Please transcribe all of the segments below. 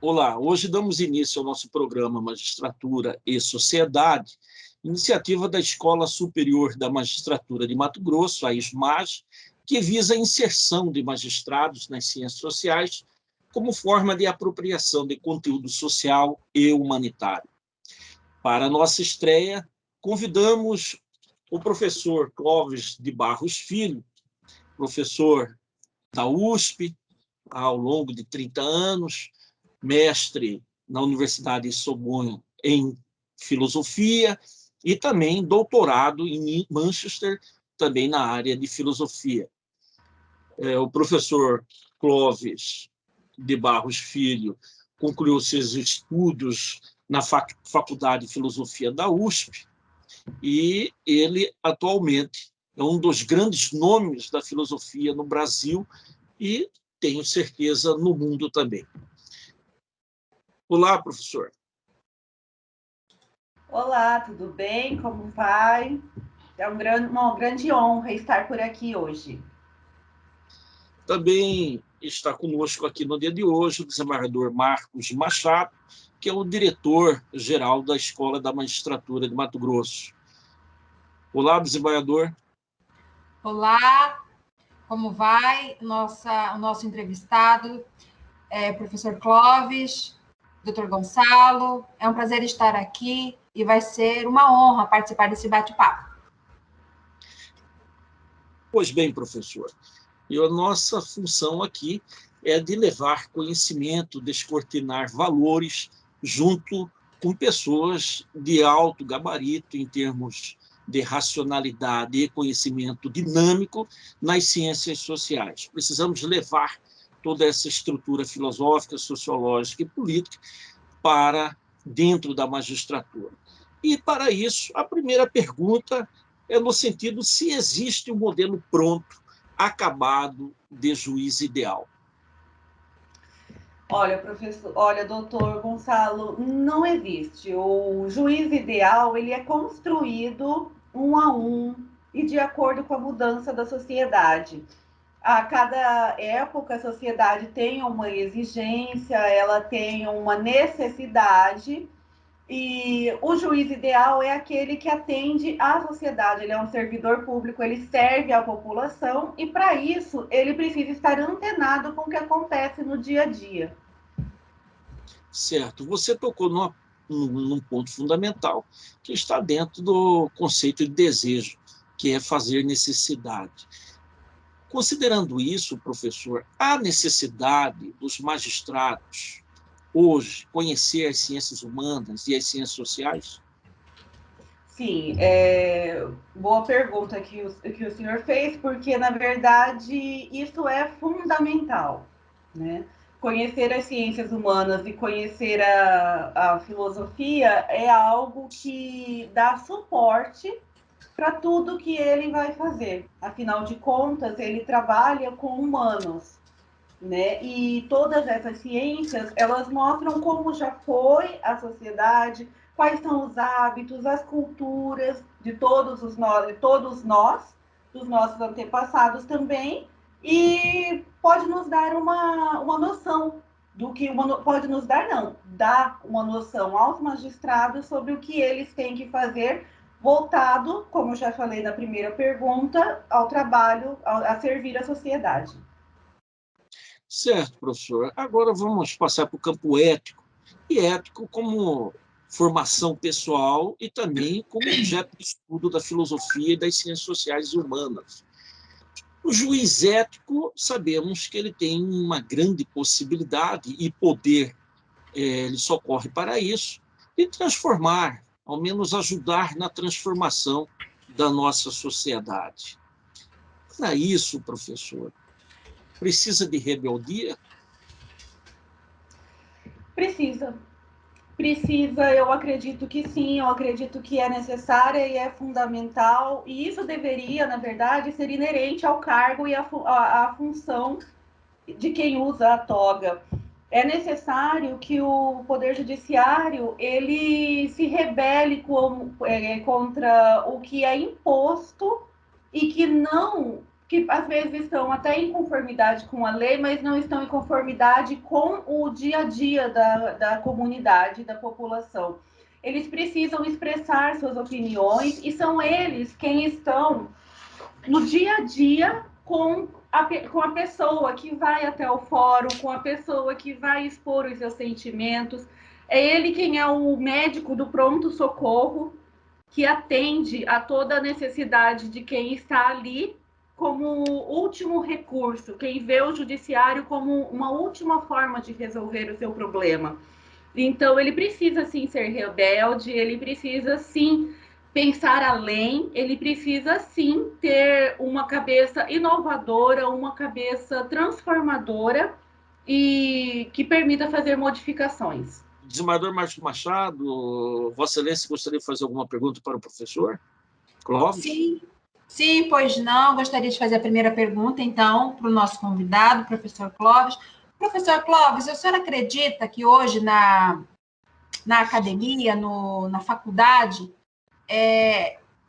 Olá, hoje damos início ao nosso programa Magistratura e Sociedade, iniciativa da Escola Superior da Magistratura de Mato Grosso, a ESMAG, que visa a inserção de magistrados nas ciências sociais como forma de apropriação de conteúdo social e humanitário. Para a nossa estreia, convidamos o professor Clóvis de Barros Filho, professor da USP, ao longo de 30 anos, mestre na Universidade de Sorbonne em filosofia e também doutorado em Manchester, também na área de filosofia. O professor Clóvis de Barros Filho concluiu seus estudos na Faculdade de Filosofia da USP e ele atualmente é um dos grandes nomes da filosofia no Brasil e, tenho certeza, no mundo também. Olá, professor. Olá, tudo bem? Como vai? É uma grande honra estar por aqui hoje. Também está conosco aqui no dia de hoje o desembargador Marcos Machado, que é o diretor-geral da Escola da Magistratura de Mato Grosso. Olá, desembargador. Olá, como vai? O nosso entrevistado, professor Clóvis, doutor Gonçalo. É um prazer estar aqui e vai ser uma honra participar desse bate-papo. Pois bem, professor, e a nossa função aqui é de levar conhecimento, descortinar valores junto com pessoas de alto gabarito em termos de racionalidade e conhecimento dinâmico nas ciências sociais. Precisamos levar toda essa estrutura filosófica, sociológica e política para dentro da magistratura. E, para isso, a primeira pergunta é no sentido se existe um modelo pronto, acabado, de juiz ideal. Olha, doutor Gonçalo, não existe. O juiz ideal, ele é construído um a um e de acordo com a mudança da sociedade. A cada época, a sociedade tem uma exigência, ela tem uma necessidade, e o juiz ideal é aquele que atende à sociedade, ele é um servidor público, ele serve à população, e para isso ele precisa estar antenado com o que acontece no dia a dia. Certo. Você tocou num ponto fundamental que está dentro do conceito de desejo, que é fazer necessidade. Considerando isso, professor, há necessidade dos magistrados hoje conhecer as ciências humanas e as ciências sociais? Sim, boa pergunta que o senhor fez, porque, na verdade, isso é fundamental, né? Conhecer as ciências humanas e conhecer a filosofia é algo que dá suporte para tudo que ele vai fazer. Afinal de contas, ele trabalha com humanos, né? E todas essas ciências, elas mostram como já foi a sociedade, quais são os hábitos, as culturas de todos nós, dos nossos antepassados também, e pode nos dar uma noção do que pode nos dar, não, dá uma noção aos magistrados sobre o que eles têm que fazer, voltado, como eu já falei na primeira pergunta, ao trabalho, a servir a sociedade. Certo, professor. Agora vamos passar para o campo ético. E ético como formação pessoal e também como objeto de estudo da filosofia e das ciências sociais e humanas. O juiz ético, sabemos que ele tem uma grande possibilidade e poder, ele socorre para isso, de transformar, ao menos ajudar na transformação da nossa sociedade. Para isso, professor, precisa de rebeldia? Precisa, eu acredito que sim, eu acredito que é necessária e é fundamental, e isso deveria, na verdade, ser inerente ao cargo e à função de quem usa a toga. É necessário que o Poder Judiciário ele se rebele contra o que é imposto e que não que às vezes estão até em conformidade com a lei, mas não estão em conformidade com o dia a dia da comunidade, da população. Eles precisam expressar suas opiniões e são eles quem estão no dia a dia com a pessoa que vai até o fórum, com a pessoa que vai expor os seus sentimentos. É ele quem é o médico do pronto-socorro, que atende a toda a necessidade de quem está ali como último recurso, quem vê o judiciário como uma última forma de resolver o seu problema. Então, ele precisa, sim, ser rebelde, ele precisa, sim, pensar além, ele precisa, sim, ter uma cabeça inovadora, uma cabeça transformadora e que permita fazer modificações. Desembargador Márcio Machado, Vossa Excelência gostaria de fazer alguma pergunta para o professor Clóvis? Sim, pois não. Gostaria de fazer a primeira pergunta, então, para o nosso convidado, professor Clóvis. Professor Clóvis, o senhor acredita que hoje na academia, na faculdade,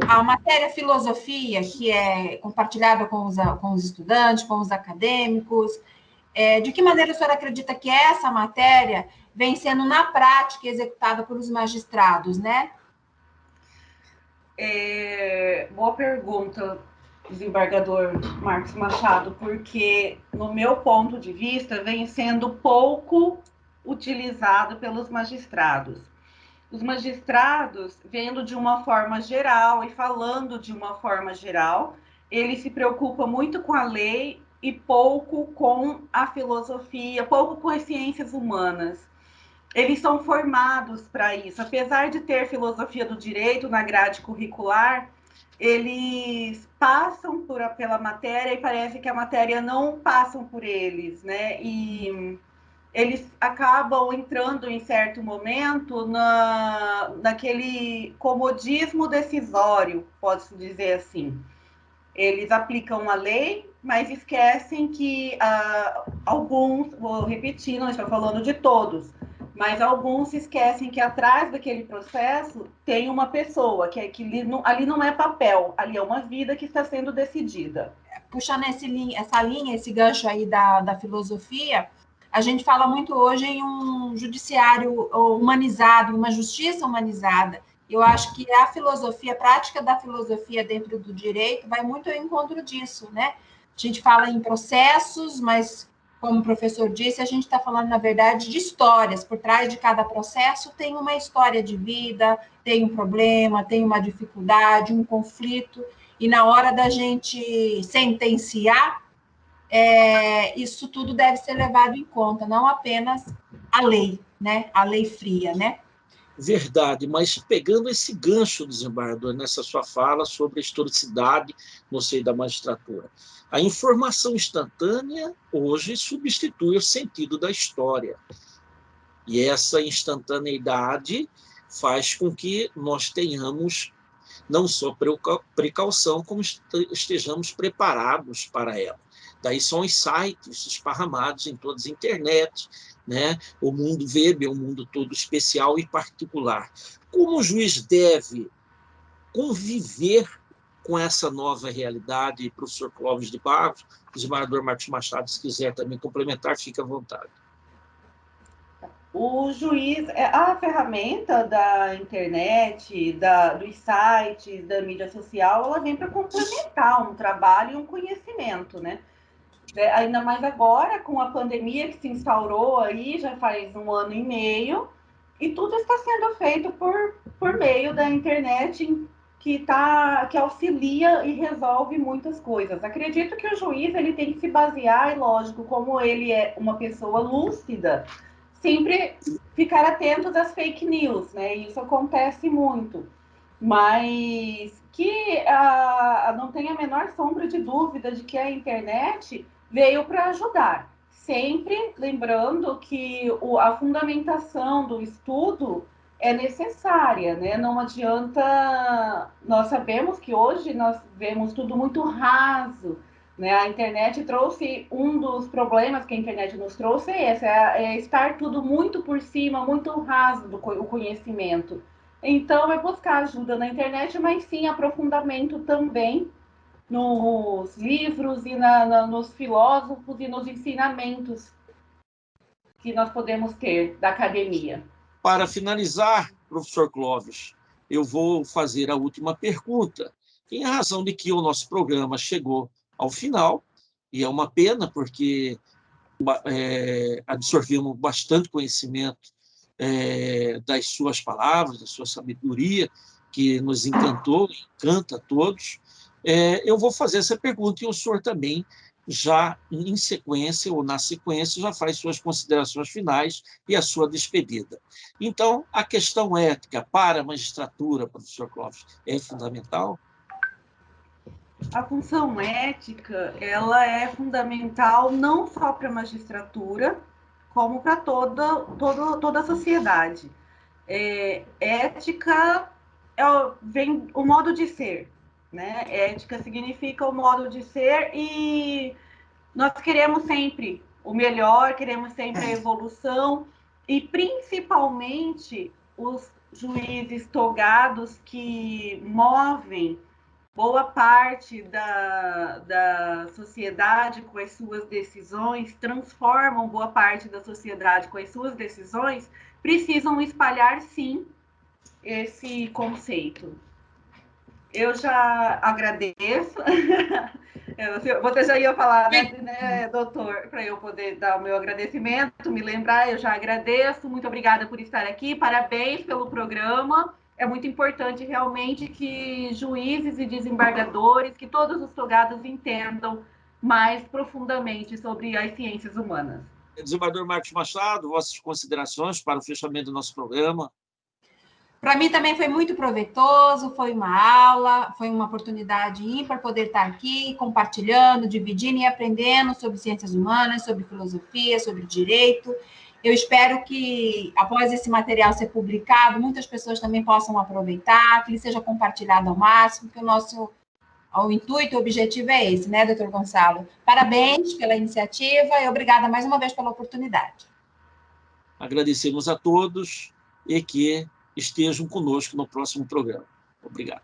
a matéria filosofia, que é compartilhada com os estudantes, com os acadêmicos, de que maneira o senhor acredita que essa matéria vem sendo, na prática, executada por os magistrados, né? Boa pergunta, desembargador Marcos Machado, porque, no meu ponto de vista, vem sendo pouco utilizado pelos magistrados. Os magistrados, vendo de uma forma geral e falando de uma forma geral, eles se preocupam muito com a lei e pouco com a filosofia, pouco com as ciências humanas. Eles são formados para isso. Apesar de ter filosofia do direito na grade curricular, eles passam pela matéria e parece que a matéria não passam por eles, né? E eles acabam entrando em certo momento naquele comodismo decisório, pode-se dizer assim. Eles aplicam a lei, mas esquecem que alguns, vou repetir, não estou falando de todos, mas alguns se esquecem que atrás daquele processo tem uma pessoa, que ali não é papel, ali é uma vida que está sendo decidida. Puxando essa linha, esse gancho aí da filosofia, a gente fala muito hoje em um judiciário humanizado, uma justiça humanizada. Eu acho que a filosofia, a prática da filosofia dentro do direito vai muito ao encontro disso, né? A gente fala em processos, mas, como o professor disse, a gente está falando, na verdade, de histórias. Por trás de cada processo tem uma história de vida, tem um problema, tem uma dificuldade, um conflito. E na hora da gente sentenciar, isso tudo deve ser levado em conta, não apenas a lei, né? A lei fria, né? Verdade, mas pegando esse gancho, desembargador, nessa sua fala sobre a historicidade no seio da magistratura. A informação instantânea hoje substitui o sentido da história. E essa instantaneidade faz com que nós tenhamos não só precaução, como estejamos preparados para ela. Daí são os sites esparramados em todas as internet, né? O mundo web é um mundo todo especial e particular. Como o juiz deve conviver com essa nova realidade? Professor Clóvis de Barros, o desembargador Marcos Machado, se quiser também complementar, fique à vontade. O juiz, a ferramenta da internet, dos sites, da mídia social, ela vem para complementar um trabalho e um conhecimento, né? Ainda mais agora, com a pandemia que se instaurou aí, já faz 1 ano e meio, e tudo está sendo feito por meio da internet, que auxilia e resolve muitas coisas. Acredito que o juiz ele tem que se basear, e lógico, como ele é uma pessoa lúcida, sempre ficar atento às fake news, né? Isso acontece muito. Mas que não tenha a menor sombra de dúvida de que a internet veio para ajudar. Sempre lembrando que a fundamentação do estudo é necessária, né? Não adianta... Nós sabemos que hoje nós vemos tudo muito raso, né? A internet trouxe... Um dos problemas que a internet nos trouxe é estar tudo muito por cima, muito raso do conhecimento. Então, é buscar ajuda na internet, mas sim aprofundamento também nos livros e nos filósofos e nos ensinamentos que nós podemos ter da academia. Para finalizar, professor Clóvis, eu vou fazer a última pergunta, em razão de que o nosso programa chegou ao final, e é uma pena, porque absorvemos bastante conhecimento das suas palavras, da sua sabedoria, que nos encantou, encanta a todos. Eu vou fazer essa pergunta e o senhor também, já em sequência ou na sequência, já faz suas considerações finais e a sua despedida. Então, a questão ética para a magistratura, professor Clóvis, é fundamental? A função ética, ela é fundamental não só para a magistratura, como para toda a sociedade. Ética vem o modo de ser, né? Ética significa o modo de ser e nós queremos sempre o melhor, queremos sempre a evolução e principalmente os juízes togados que movem boa parte da sociedade com as suas decisões, transformam boa parte da sociedade com as suas decisões, precisam espalhar, sim, esse conceito. Eu já agradeço. Você já ia falar, né, doutor, para eu poder dar o meu agradecimento, me lembrar, eu já agradeço. Muito obrigada por estar aqui, parabéns pelo programa. É muito importante realmente que juízes e desembargadores, que todos os togados entendam mais profundamente sobre as ciências humanas. Desembargador Marcos Machado, vossas considerações para o fechamento do nosso programa. Para mim também foi muito proveitoso, foi uma aula, foi uma oportunidade ímpar poder estar aqui compartilhando, dividindo e aprendendo sobre ciências humanas, sobre filosofia, sobre direito. Eu espero que, após esse material ser publicado, muitas pessoas também possam aproveitar, que ele seja compartilhado ao máximo, que o intuito, o objetivo é esse, né, doutor Gonçalo? Parabéns pela iniciativa e obrigada mais uma vez pela oportunidade. Agradecemos a todos e que estejam conosco no próximo programa. Obrigado.